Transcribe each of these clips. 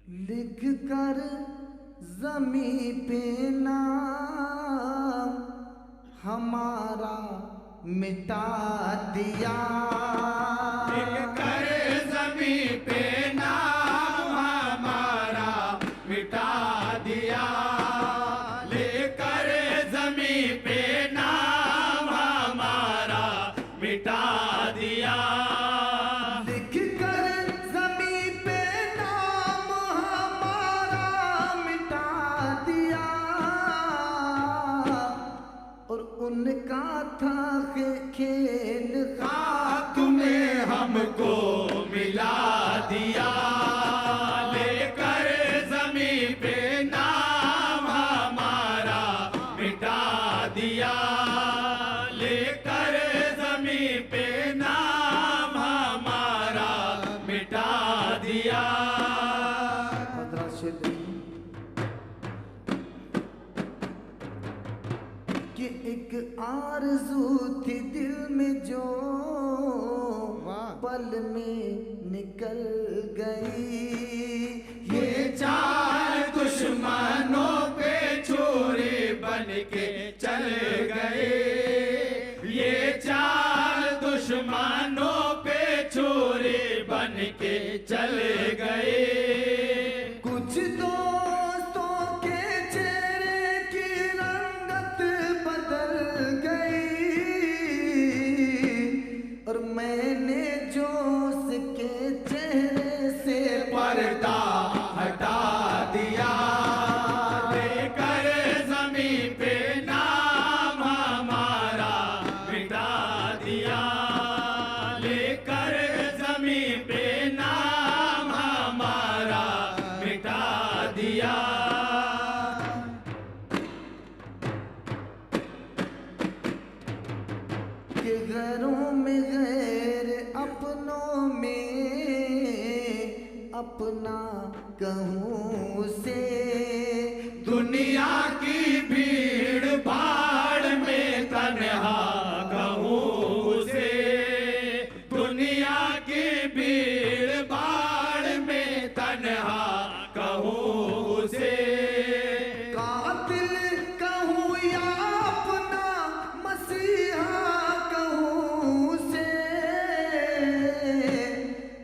लिख कर ज़मीं पे नाम हमारा मिटा दिया। लिख कर ज़मीं पे नाम हमारा मिटा दिया। लिख कर ज़मीं पे नाम हमारा मिटा दिया। लिख कर ज़मीं पे नाम हमारा मिटा दिया। और उनका था खेल खाक में हमको मिला दिया। लेकर ज़मीं पे नाम हमारा मिटा दिया। लेकर ज़मीं पे नाम हमारा मिटा दिया। कि एक आरज़ू थी दिल में जो पल में निकल गई। ये चार दुश्मनों पे छुरी बन के चल गए। ये चार दुश्मनों पे छुरी बन के चल गए। कुछ दोस्तों के चेहरे की रंगत बदल गई। और मैंने जो उसके चेहरे से पर्दा हटा दिया। लेकर ज़मीं पे नाम हमारा मिटा दिया। लेकर ज़मीं पे नाम हमारा मिटा दिया। कि घरों में गैर अपनों में अपना कहूँ उसे। दुनिया की भीड़ भाड़ में तन्हा कहूँ उसे। दुनिया की भीड़ भाड़ में तन्हा कहूँ उसे। कातिल कहूँ या अपना मसीहा कहूँ उसे।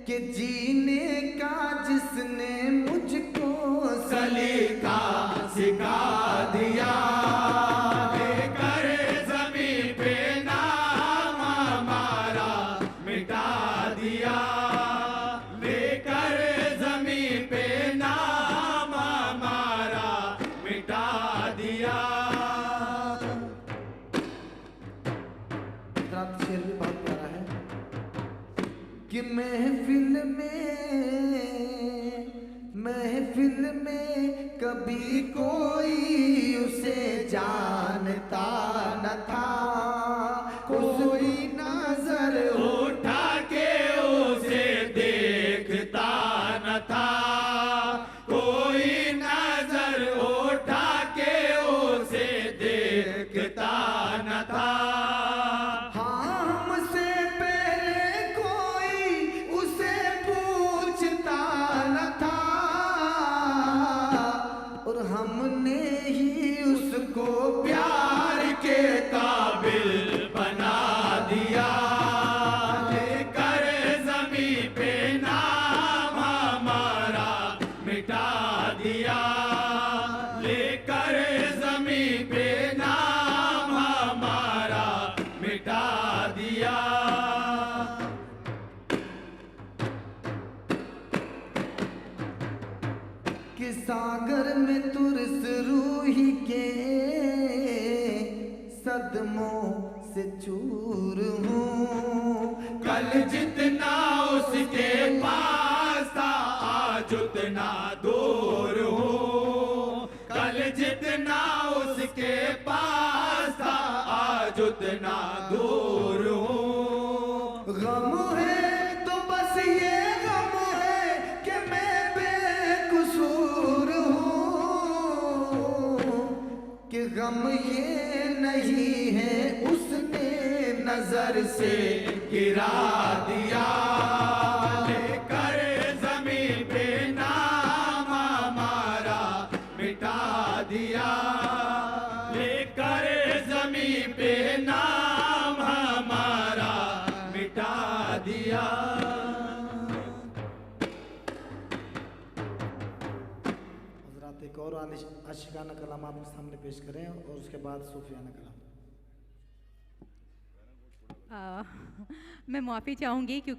कि जीने का जिसने मुझको सलीका सिखा दिया। लेकर ज़मीं पे नाम हमारा मिटा दिया। लेकर ज़मीं पे नाम हमारा मिटा दिया। रात शेर भी बहुत प्यारा है। कि महफिल में कभी कोई उसे जानता न था। कोई नजर उठा के उसे देखता न था। कोई नजर उठा के उसे देखता न था। हाँ, हमसे पहले कोई उसे पूछता न था। और हमने ही उसको प्यार के काबिल बना दिया। लेकर ज़मीं पे नाम हमारा मिटा दिया। लेकर ज़मीं पे नाम हमारा मिटा दिया। कि सागर में तुरस रूही के सदमों से चूर हूँ। कल जितना उसके पास था आज उतना दूर हूँ। कल जितना उसके पास था आज उतना दूर हूँ। गम है तो बस ये गम है कि मैं बेकसूर हूँ। कि गम ये नहीं है उसने नजर से गिरा दिया। लेकर ज़मीं पे नाम एक और आशिकाना कलाम आपके सामने पेश करें और उसके बाद सूफियाना कलाम। मैं माफ़ी चाहूँगी क्योंकि